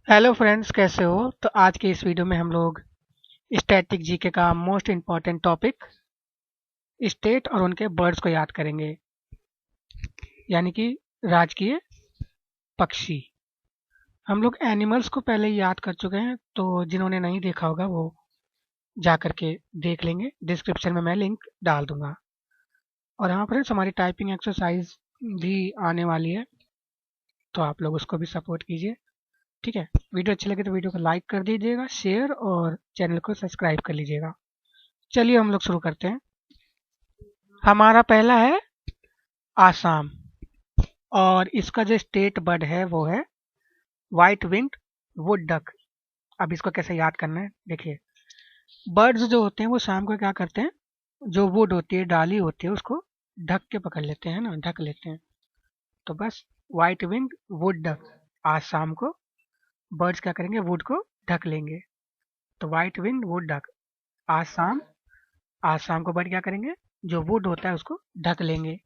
Hello friends, कैसे हो? तो आज के इस वीडियो में हम लोग स्टैटिक जीके का मोस्ट इम्पॉर्टेंट टॉपिक स्टेट और उनके बर्ड्स को याद करेंगे, यानी कि राजकीय पक्षी। हम लोग एनिमल्स को पहले ही याद कर चुके हैं, तो जिन्होंने नहीं देखा होगा वो जा करके देख लेंगे। डिस्क्रिप्शन में मैं लिंक डाल दूंगा। और हाँ फ्रेंड्स, हमारी टाइपिंग एक्सरसाइज भी आने वाली है, तो आप लोग उसको भी सपोर्ट कीजिए। ठीक है, वीडियो अच्छी लगे तो वीडियो को लाइक कर दीजिएगा, शेयर और चैनल को सब्सक्राइब कर लीजिएगा। चलिए हम लोग शुरू करते हैं। हमारा पहला है आसाम, और इसका जो स्टेट बर्ड है वो है व्हाइट विंग्ड वुड डक। अब इसको कैसे याद करना है, देखिए। बर्ड्स जो होते हैं वो शाम को क्या करते हैं, जो वुड होती है, डाली होती है, उसको ढक के पकड़ लेते हैं ना, ढक लेते हैं। तो bus white winged wood duck, आज शाम को बर्ड्स क्या करेंगे, वुड को ढक लेंगे। तो व्हाइट विंग्ड वुड डक, आज शाम, आज शाम को बर्ड क्या करेंगे, जो वुड होता है उसको ढक लेंगे।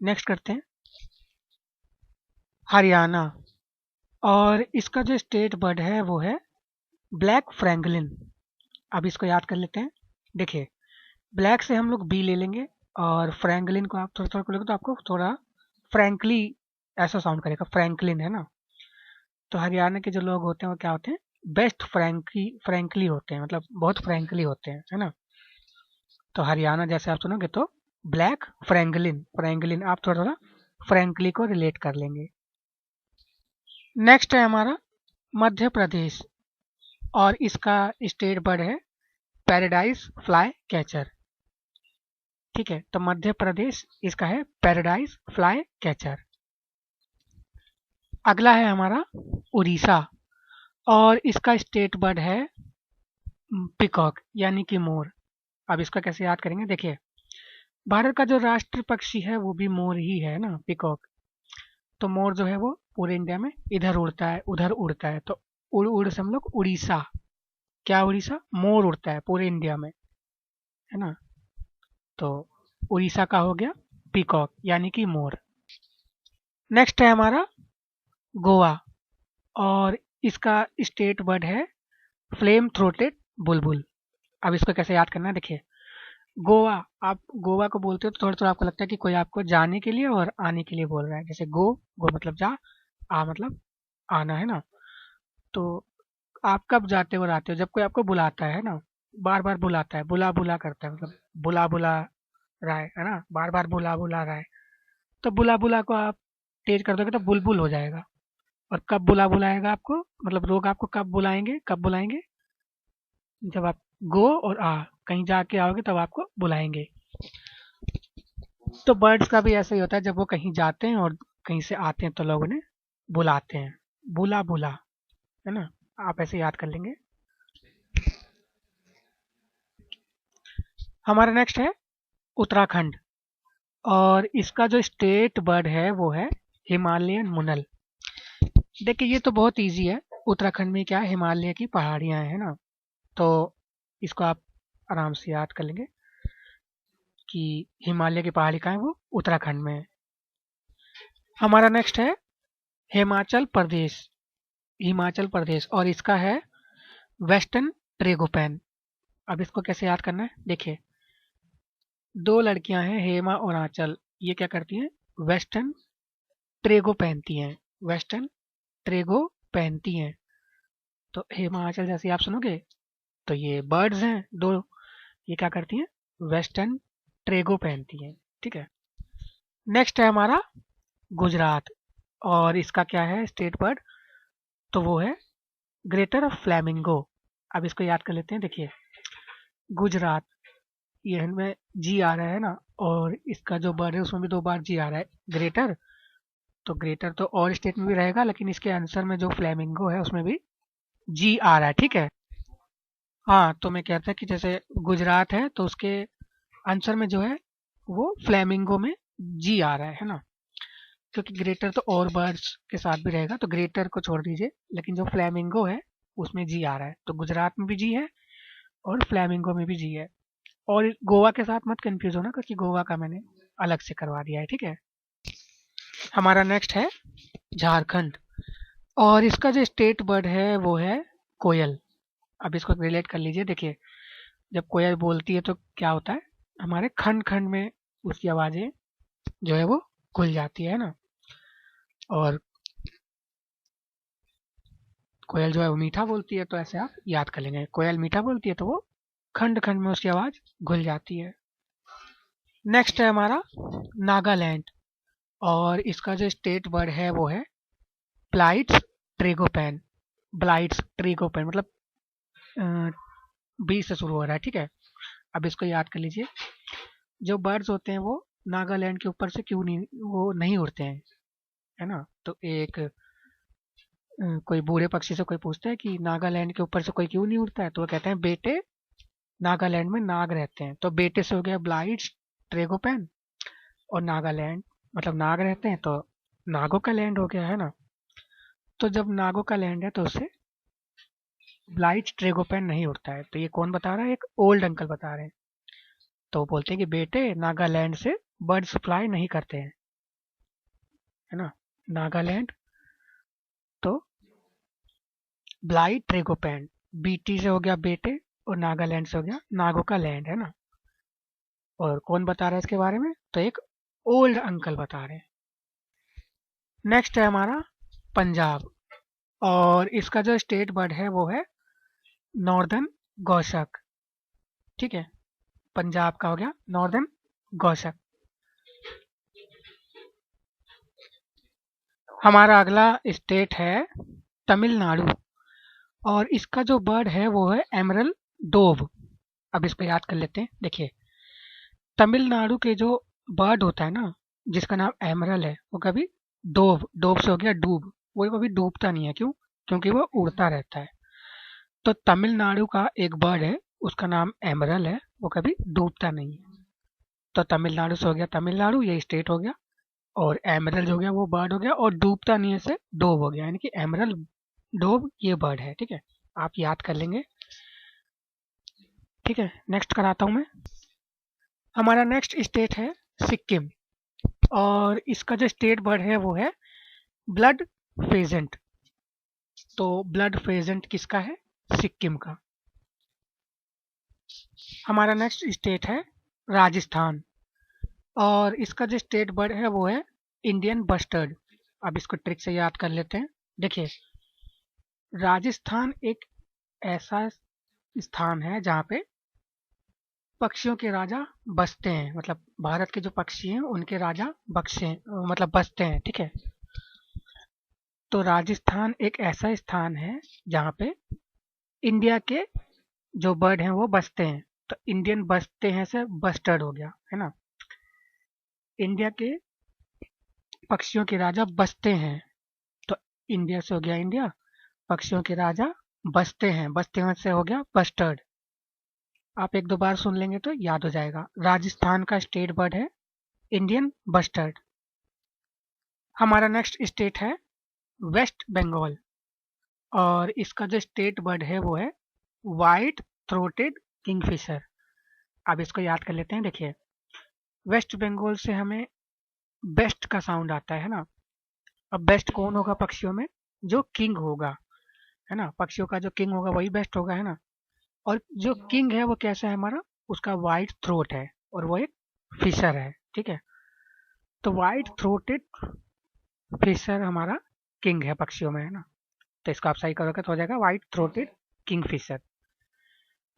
नेक्स्ट करते हैं हरियाणा, और इसका जो स्टेट बर्ड है वो है ब्लैक फ्रैंकलिन। अब इसको याद कर लेते हैं। देखिए, ब्लैक से हम लोग बी ले लेंगे, और फ्रैंकलिन को आप थोड़ा थोड़ा करोगे तो आपको थोड़ा फ्रैंकली ऐसा साउंड करेगा, फ्रैंकलिन है ना। तो हरियाणा के जो लोग होते हैं वो क्या होते हैं, बेस्ट फ्रैंकली होते हैं, मतलब बहुत फ्रैंकली होते हैं, है ना। तो हरियाणा जैसे आप सुनोगे तो ब्लैक फ्रैंकलिन, फ्रैंकलिन आप थोड़ा थोड़ा फ्रैंकली को रिलेट कर लेंगे। नेक्स्ट है हमारा मध्य प्रदेश, और इसका स्टेट बर्ड है पैराडाइज फ्लाई कैचर। ठीक है, तो मध्य प्रदेश इसका है पैराडाइज फ्लाई कैचर। अगला है हमारा उड़ीसा, और इसका स्टेट बर्ड है पिकॉक, यानी कि मोर। अब इसका कैसे याद करेंगे, देखिए। भारत का जो राष्ट्र पक्षी है वो भी मोर ही है ना, पिकॉक। तो मोर जो है वो पूरे इंडिया में इधर उड़ता है उधर उड़ता है, तो उड़ उड़ से हम लोग उड़ीसा, क्या उड़ीसा, मोर उड़ता है पूरे इंडिया में, है ना। तो उड़ीसा का हो गया पीकॉक, यानी कि मोर। नेक्स्ट है हमारा गोवा, और इसका स्टेट बर्ड है फ्लेम थ्रोटेड बुलबुल। अब इसको कैसे याद करना है, देखिए। गोवा, आप गोवा को बोलते हो तो थोड़ा थोड़ा आपको लगता है कि कोई आपको जाने के लिए और आने के लिए बोल रहा है। जैसे गो, गो मतलब जा, आ मतलब आना, है ना। तो आप कब जाते हो और आते हो, जब कोई आपको बुलाता है ना, बार बार बुलाता है, बुला बुला करता है, मतलब बुला बुला रहा है ना, बार बार बुला बुला रहा है। तो बुला बुला को आप तेज कर दोगे तो बुलबुल हो जाएगा। और कब बुला बुलाएगा आपको, मतलब लोग आपको कब बुलाएंगे, कब बुलाएंगे, जब आप गो और आ कहीं जाके आओगे तब आपको बुलाएंगे। तो बर्ड्स का भी ऐसा ही होता है, जब वो कहीं जाते हैं और कहीं से आते हैं तो लोग उन्हें बुलाते हैं, बुला बुला, है ना। आप ऐसे याद कर लेंगे। हमारा नेक्स्ट है उत्तराखंड, और इसका जो स्टेट बर्ड है वो है हिमालयन मुनल। देखिए, ये तो बहुत इजी है। उत्तराखंड में क्या है, हिमालय की पहाड़ियां हैं ना, तो इसको आप आराम से याद कर लेंगे कि हिमालय की पहाड़ी कहाँ है, वो उत्तराखंड में है। हमारा नेक्स्ट है हिमाचल प्रदेश, हिमाचल प्रदेश, और इसका है वेस्टर्न ट्रेगोपैन। अब इसको कैसे याद करना है, देखिए। दो लड़कियां हैं, हेमा और आंचल, ये क्या करती हैं, वेस्टर्न ट्रेगो पहनती हैं, वेस्टर्न ट्रेगो पहनती हैं। तो हेमा आंचल जैसे आप सुनोगे तो ये बर्ड्स हैं दो, ये क्या करती हैं, वेस्टर्न ट्रेगो पहनती हैं। ठीक है। नेक्स्ट है हमारा गुजरात, और इसका क्या है स्टेट बर्ड, तो वो है ग्रेटर फ्लैमिंगो। अब इसको याद कर लेते हैं, देखिए। गुजरात, ये इनमें जी आ रहा है ना, और इसका जो बर्ड है उसमें भी दो बार जी आ रहा है, ग्रेटर। तो ग्रेटर तो और स्टेट में भी रहेगा, लेकिन इसके आंसर में जो फ्लैमिंगो है उसमें भी जी आ रहा है। ठीक है। हाँ, तो मैं कहता कि जैसे गुजरात है तो उसके आंसर में जो है वो फ्लैमिंगो में जी आ रहा है ना। क्योंकि ग्रेटर तो और बर्ड्स के साथ भी रहेगा, तो ग्रेटर को छोड़ दीजिए, लेकिन जो फ्लैमिंगो है उसमें जी आ रहा है, तो गुजरात में भी जी है और फ्लैमिंगो में भी जी है। और गोवा के साथ मत कंफ्यूज होना, क्योंकि गोवा का मैंने अलग से करवा दिया है। ठीक है। हमारा नेक्स्ट है झारखंड, और इसका जो स्टेट बर्ड है वो है कोयल। अब इसको रिलेट कर लीजिए। देखिए, जब कोयल बोलती है तो क्या होता है, हमारे खंड खंड में उसकी आवाज़ें जो है वो खुल जाती है ना। और कोयल जो है वो मीठा बोलती है, तो ऐसे आप याद कर लेंगे, कोयल मीठा बोलती है तो वो खंड खंड में उसकी आवाज़ घुल जाती है। नेक्स्ट है हमारा नागालैंड, और इसका जो स्टेट बर्ड है वो है ब्लाइट्स ट्रेगोपैन। ब्लाइट्स ट्रेगोपैन मतलब बी से शुरू हो रहा है, ठीक है। अब इसको याद कर लीजिए। जो बर्ड्स होते हैं वो नागालैंड के ऊपर से क्यों नहीं, वो नहीं उड़ते हैं, है ना। तो एक कोई बूढ़े पक्षी से कोई पूछता है कि नागालैंड के ऊपर से कोई क्यों नहीं उड़ता है, तो वो कहते हैं बेटे नागालैंड में नाग रहते हैं। तो बेटे से हो गया ब्लाइट्स ट्रेगोपैन, और नागालैंड मतलब नाग रहते हैं, तो नागों का लैंड हो गया, है ना। तो जब नागों का लैंड है तो उससे ब्लाइट्स ट्रेगोपैन नहीं उड़ता है। तो ये कौन बता रहा है, एक ओल्ड अंकल बता रहे हैं। तो वो बोलते हैं कि बेटे नागालैंड से बर्ड सप्लाई नहीं करते हैं, है ना। नागालैंड तो ब्लाइट ट्रेगोपैन, बीटी से हो गया बेटे, और नागालैंड से हो गया नागों का लैंड, है ना। और कौन बता रहा है इसके बारे में, तो एक ओल्ड अंकल बता रहे हैं। नेक्स्ट है हमारा पंजाब, और इसका जो स्टेट बर्ड है वो है नॉर्दर्न गौशक, ठीक है। पंजाब का हो गया नॉर्दर्न गौशक। हमारा अगला स्टेट है तमिलनाडु, और इसका जो बर्ड है वो है एमरल डोव। अब इसको याद कर लेते हैं। देखिए, तमिलनाडु के जो बर्ड होता है ना, जिसका नाम एमरल है, वो कभी डोव, डोव से हो गया डूब, वो कभी डूबता नहीं है। क्यों? क्योंकि वो उड़ता रहता है। तो तमिलनाडु का एक बर्ड है, उसका नाम एमरल है, वो कभी डूबता नहीं है। तो तमिलनाडु से हो गया तमिलनाडु, ये स्टेट हो गया। और एमरल जो हो गया वो बर्ड हो गया, और डूबता नहीं है से डोव हो गया, यानी कि एमरल डोव ये बर्ड है, ठीक है। आप याद कर लेंगे, ठीक है। नेक्स्ट कराता हूँ मैं। हमारा नेक्स्ट स्टेट है सिक्किम, और इसका जो स्टेट बर्ड है वो है ब्लड फेजेंट। तो ब्लड फेजेंट किसका है? सिक्किम का। हमारा नेक्स्ट स्टेट है राजस्थान, और इसका जो स्टेट बर्ड है वो है इंडियन बस्टर्ड। अब इसको ट्रिक से याद कर लेते हैं। देखिए, राजस्थान एक ऐसा स्थान है जहाँ पे पक्षियों के राजा बसते हैं, मतलब भारत के जो पक्षी हैं उनके राजा बक्से मतलब बसते हैं, ठीक है। तो राजस्थान एक ऐसा स्थान है जहाँ पे इंडिया के जो बर्ड हैं वो बसते हैं। तो इंडियन बसते हैं से बस्टर्ड हो गया, है ना। इंडिया के पक्षियों के राजा बसते हैं, तो इंडिया से हो गया इंडिया, पक्षियों के राजा बसते हैं, बसते हैं से हो गया बस्टर्ड। आप एक दो बार सुन लेंगे तो याद हो जाएगा। राजस्थान का स्टेट बर्ड है इंडियन बस्टर्ड। हमारा नेक्स्ट स्टेट है वेस्ट बंगाल, और इसका जो स्टेट बर्ड है वो है वाइट थ्रोटेड किंगफिशर। अब इसको याद कर लेते हैं। देखिए, वेस्ट बंगाल से हमें बेस्ट का साउंड आता है ना। अब बेस्ट कौन होगा पक्षियों में? जो किंग होगा, है ना। पक्षियों का जो किंग होगा वही बेस्ट होगा, है ना। और जो किंग है वो कैसा है हमारा? उसका वाइट थ्रोट है, और वो एक फिशर है, ठीक है। तो वाइट थ्रोटेड फिशर हमारा किंग है पक्षियों में, है ना। तो इसको आप सही करोगे तो हो जाएगा white throated kingfisher.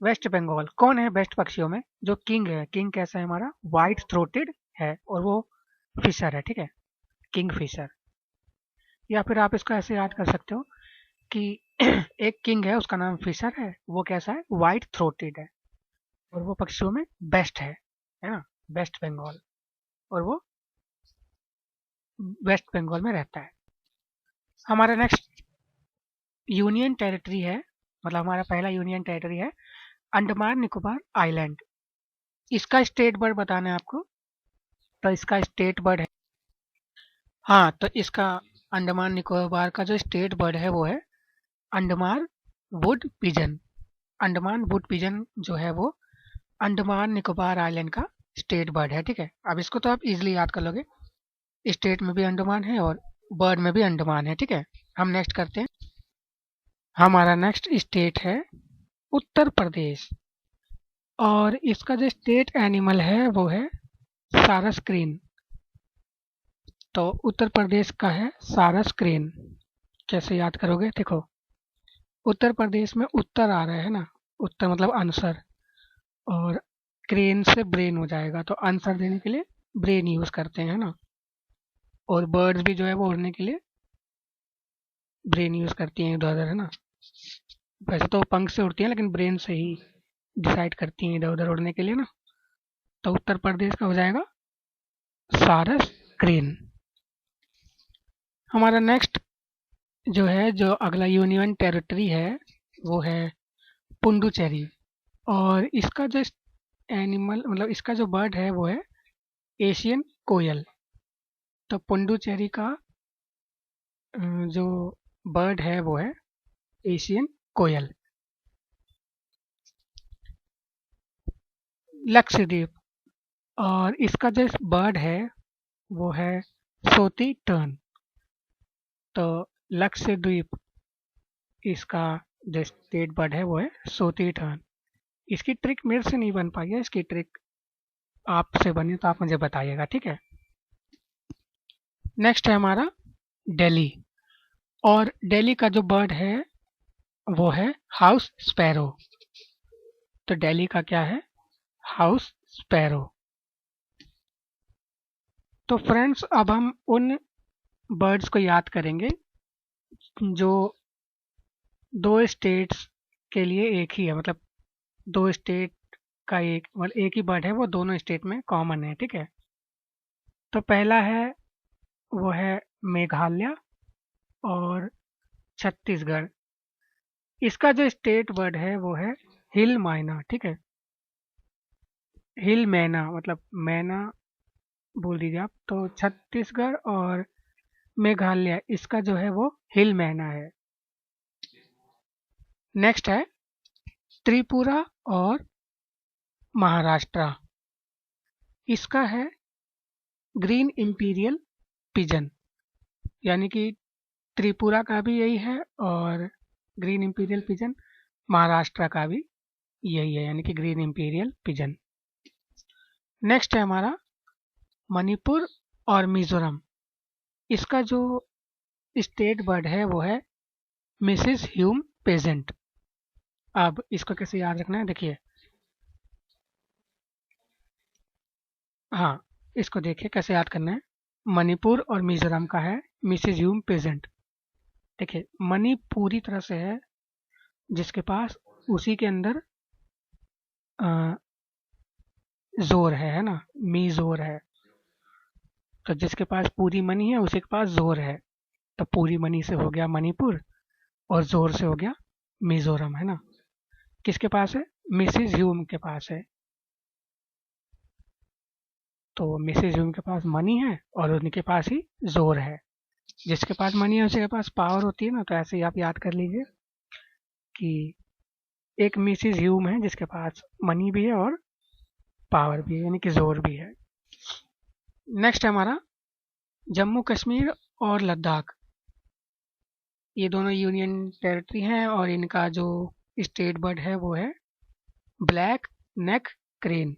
West Bengal कौन है बेस्ट पक्षियों में? जो किंग है। किंग कैसा है हमारा? वाइट थ्रोटेड है, और वो फिशर है, ठीक है, किंग फिशर। या फिर आप इसको ऐसे याद कर सकते हो कि एक किंग है, उसका नाम फिशर है, वो कैसा है? वाइट थ्रोटेड है, और वो पक्षियों में बेस्ट है ना, वेस्ट बंगाल, और वो वेस्ट बंगाल में रहता है। हमारा नेक्स्ट यूनियन टेरिटरी है, मतलब हमारा पहला यूनियन टेरिटरी है अंडमान निकोबार आइलैंड। इसका स्टेट बर्ड बताना है आपको। तो इसका स्टेट बर्ड है, हाँ, तो इसका अंडमान निकोबार का जो स्टेट बर्ड है वो है Andaman would pigeon. Andaman would pigeon जो है वो अंडमान निकोबार आइलैंड का स्टेट बर्ड है, ठीक है। अब इसको तो आप इजीली याद कर लोगे। स्टेट में भी अंडमान है और बर्ड में भी अंडमान है। ठीक है, हम नेक्स्ट करते हैं। हमारा नेक्स्ट स्टेट है उत्तर प्रदेश, और इसका जो स्टेट एनिमल है वो है सारस क्रेन। तो उत्तर प्रदेश का है सारस क्रेन। कैसे याद करोगे? देखो, उत्तर प्रदेश में उत्तर आ रहा है ना, उत्तर मतलब आंसर, और क्रेन से ब्रेन हो जाएगा, तो आंसर देने के लिए ब्रेन यूज करते हैं ना। और बर्ड्स भी जो है वो उड़ने के लिए ब्रेन यूज करती हैं इधर उधर, है ना। वैसे तो पंख से उड़ती हैं, लेकिन ब्रेन से ही डिसाइड करती हैं इधर उधर उड़ने के लिए ना। तो उत्तर प्रदेश का हो जाएगा सारस क्रेन। हमारा नेक्स्ट जो है, जो अगला यूनियन टेरिटरी है वो है पुडुचेरी, और इसका जो एनिमल मतलब इसका जो बर्ड है वो है एशियन कोयल। तो पुडुचेरी का जो बर्ड है वो है एशियन कोयल। लक्षद्वीप, और इसका जो बर्ड है वो है सोती टर्न। तो लक्षद्वीप, इसका जो स्टेट बर्ड है वो है सोती टर्न। इसकी ट्रिक मेरे से नहीं बन पाई है, इसकी ट्रिक आपसे बनी तो आप मुझे बताइएगा, ठीक है। नेक्स्ट है हमारा दिल्ली, और दिल्ली का जो बर्ड है वो है हाउस स्पैरो। तो दिल्ली का क्या है? House sparrow. तो फ्रेंड्स, अब हम उन बर्ड्स को याद करेंगे जो दो स्टेट्स के लिए एक ही है, मतलब दो स्टेट का एक मतलब एक ही बर्ड है, वो दोनों स्टेट में कॉमन है, ठीक है। तो पहला है वो है मेघालय और छत्तीसगढ़। इसका जो स्टेट बर्ड है वो है हिल मैना, ठीक है। हिल मैना मतलब मैना बोल दीजिए आप। तो छत्तीसगढ़ और मेघालय, इसका जो है वो हिल मैना है। नेक्स्ट है त्रिपुरा और महाराष्ट्र। इसका है ग्रीन इंपीरियल पिजन, यानी कि त्रिपुरा का भी यही है, और ग्रीन इंपीरियल पिजन महाराष्ट्र का भी यही है, यानी कि ग्रीन इंपीरियल पिजन। नेक्स्ट है हमारा मणिपुर और मिजोरम। इसका जो स्टेट बर्ड है वो है मिसिस ह्यूम पेजेंट। अब इसको कैसे याद रखना है, देखिए। हाँ, इसको देखिए कैसे याद करना है। मणिपुर और मिजोरम का है मिसिस ह्यूम पेजेंट। देखिए, मणि पूरी तरह से है जिसके पास, उसी के अंदर जोर है ना, मी जोर है। तो जिसके पास पूरी मनी है उसी के पास जोर है। तो पूरी मनी से हो गया मणिपुर, और जोर से हो गया मिजोरम, है ना। किसके पास है? मिसिस ह्यूम के पास है। तो मिसिस ह्यूम के पास मनी है और उनके पास ही जोर है। जिसके पास मनी है उसके पास पावर होती है ना। तो ऐसे ही आप याद कर लीजिए कि एक मिसिस ह्यूम है जिसके पास मनी भी है और पावर भी है, यानी कि जोर भी है। नेक्स्ट है हमारा जम्मू कश्मीर और लद्दाख। ये दोनों यूनियन टेरिटरी हैं, और इनका जो स्टेट बर्ड है वो है ब्लैक नेक क्रेन।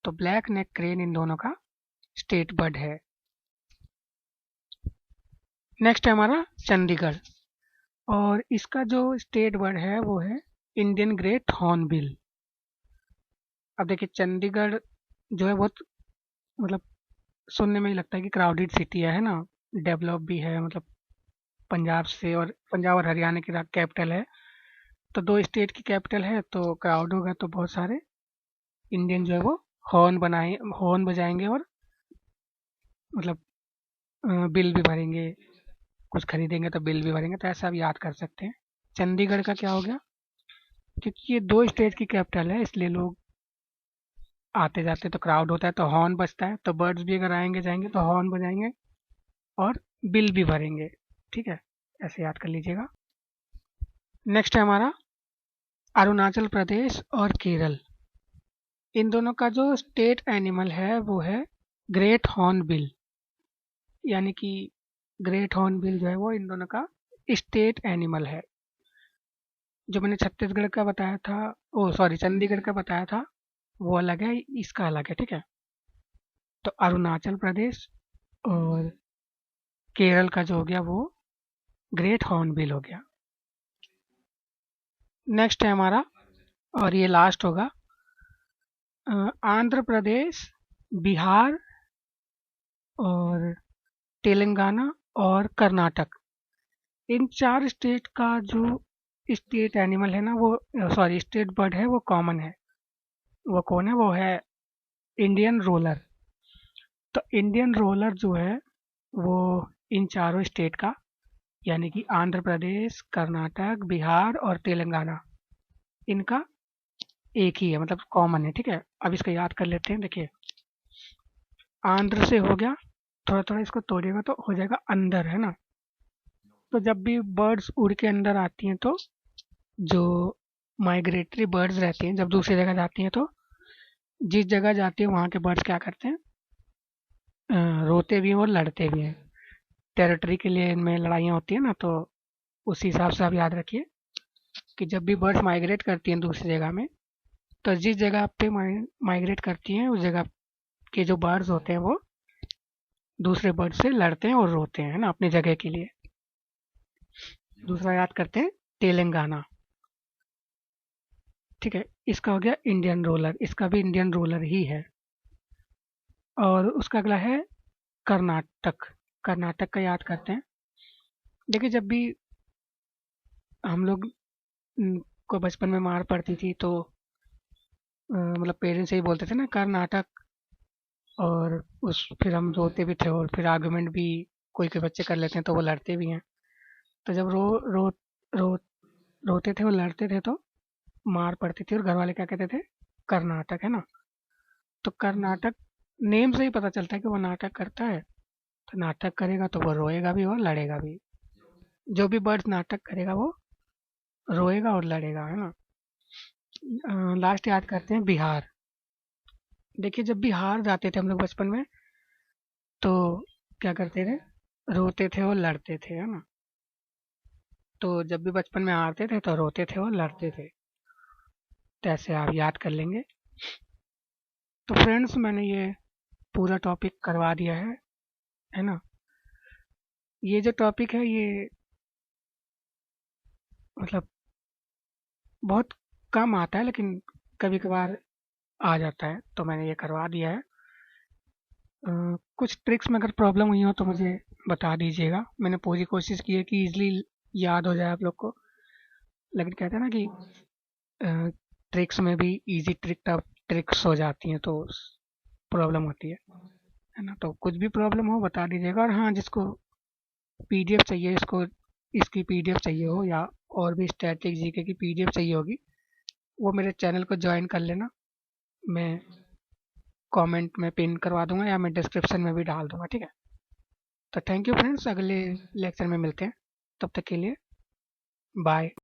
तो ब्लैक नेक क्रेन इन दोनों का स्टेट बर्ड है। नेक्स्ट है हमारा चंडीगढ़, और इसका जो स्टेट बर्ड है वो है इंडियन ग्रेट हॉर्नबिल। अब देखिए, चंडीगढ़ जो है बहुत मतलब सुनने में ही लगता है कि क्राउडेड सिटी है ना। डेवलप भी है, मतलब पंजाब से, और पंजाब और हरियाणा की कैपिटल है। तो दो स्टेट की कैपिटल है, तो क्राउड होगा, तो बहुत सारे इंडियन जो है वो हॉर्न बजाएंगे, और मतलब बिल भी भरेंगे। कुछ खरीदेंगे तो बिल भी भरेंगे, तो ऐसा आप याद कर सकते हैं। चंडीगढ़ का क्या हो गया, क्योंकि ये दो स्टेट की कैपिटल है इसलिए लोग आते जाते, तो क्राउड होता है तो हॉर्न बजता है। तो बर्ड्स भी अगर आएंगे जाएंगे तो हॉर्न बजाएंगे और बिल भी भरेंगे, ठीक है। ऐसे याद कर लीजिएगा। नेक्स्ट है हमारा अरुणाचल प्रदेश और केरल। इन दोनों का जो स्टेट एनिमल है वो है ग्रेट हॉर्न बिल, यानी कि ग्रेट हॉर्नबिल जो है वो इन दोनों का स्टेट एनिमल है। जो मैंने छत्तीसगढ़ का बताया था, ओ सॉरी चंडीगढ़ का बताया था, वो अलग है, इसका अलग है, ठीक है। तो अरुणाचल प्रदेश और केरल का जो हो गया वो ग्रेट हॉर्नबिल हो गया। नेक्स्ट है हमारा, और ये लास्ट होगा, आंध्र प्रदेश, बिहार और तेलंगाना और कर्नाटक, इन 4 स्टेट का जो स्टेट एनिमल है ना, वो सॉरी स्टेट बर्ड है वो कॉमन है। वो कौन है? वो है इंडियन रोलर। तो इंडियन रोलर जो है वो इन चारों स्टेट का, यानी कि आंध्र प्रदेश, कर्नाटक, बिहार और तेलंगाना, इनका एक ही है, मतलब कॉमन है, ठीक है। अब इसको याद कर लेते हैं। देखिए, आंध्र से हो गया, थोड़ा थोड़ा इसको तोड़िएगा तो हो जाएगा अंदर, है ना। तो जब भी बर्ड्स उड़ के अंदर आती हैं तो जो माइग्रेटरी बर्ड्स रहती हैं, जब दूसरी जगह जाती हैं तो जिस जगह जाती है वहाँ के बर्ड्स क्या करते हैं, रोते भी हैं और लड़ते भी हैं। टेरिटरी के लिए इनमें लड़ाइयाँ होती हैं ना, तो उसी हिसाब से आप याद रखिए कि जब भी बर्ड्स माइग्रेट करती हैं दूसरी जगह में, तो जिस जगह पे माइग्रेट करती हैं उस जगह के जो बर्ड्स होते हैं वो दूसरे बर्ड से लड़ते हैं और रोते हैं, है ना, अपनी जगह के लिए। दूसरा याद करते हैं, तेलंगाना, ठीक है। इसका हो गया इंडियन रोलर, इसका भी इंडियन रोलर ही है। और उसका अगला है कर्नाटक। कर्नाटक का याद करते हैं। देखिए, जब भी हम लोग को बचपन में मार पड़ती थी तो मतलब पेरेंट्स यही बोलते थे ना, कर्नाटक, और उस फिर हम रोते भी थे और फिर आर्गुमेंट भी कोई कोई बच्चे कर लेते हैं तो वो लड़ते भी हैं। तो जब रो रो रोते थे और लड़ते थे तो मार पड़ती थी और घर वाले क्या कहते थे, कर्नाटक, है ना। तो कर्नाटक नेम से ही पता चलता है कि वो नाटक करता है। तो नाटक करेगा तो वो रोएगा भी और लड़ेगा भी। जो भी बर्ड्स नाटक करेगा वो रोएगा और लड़ेगा, है ना। लास्ट याद करते हैं, बिहार। देखिए, जब बिहार जाते थे हम लोग बचपन में तो क्या करते थे, रोते थे और लड़ते थे, है ना। तो जब भी बचपन में हारते थे तो रोते थे और लड़ते थे। तो ऐसे आप याद कर लेंगे। तो फ्रेंड्स, मैंने ये पूरा टॉपिक करवा दिया है ना। ये जो टॉपिक है ये मतलब बहुत कम आता है, लेकिन कभी कभार आ जाता है, तो मैंने ये करवा दिया है। कुछ ट्रिक्स में अगर प्रॉब्लम हुई हो तो मुझे बता दीजिएगा। मैंने पूरी कोशिश की है कि इजली याद हो जाए आप लोग को, लेकिन कहते हैं ना कि ट्रिक्स में भी इजी ट्रिक्स हो जाती हैं तो प्रॉब्लम होती है ना। तो कुछ भी प्रॉब्लम हो बता दीजिएगा। और हाँ, जिसको पीडीएफ चाहिए, इसकी पीडीएफ चाहिए हो या और भी स्टैटिक जीके की पीडीएफ चाहिए होगी, वो मेरे चैनल को ज्वाइन कर लेना। मैं कमेंट में पिन करवा दूंगा या मैं डिस्क्रिप्शन में भी डाल दूंगा, ठीक है। तो थैंक यू फ्रेंड्स, अगले लेक्चर में मिलते हैं, तब तक के लिए बाय।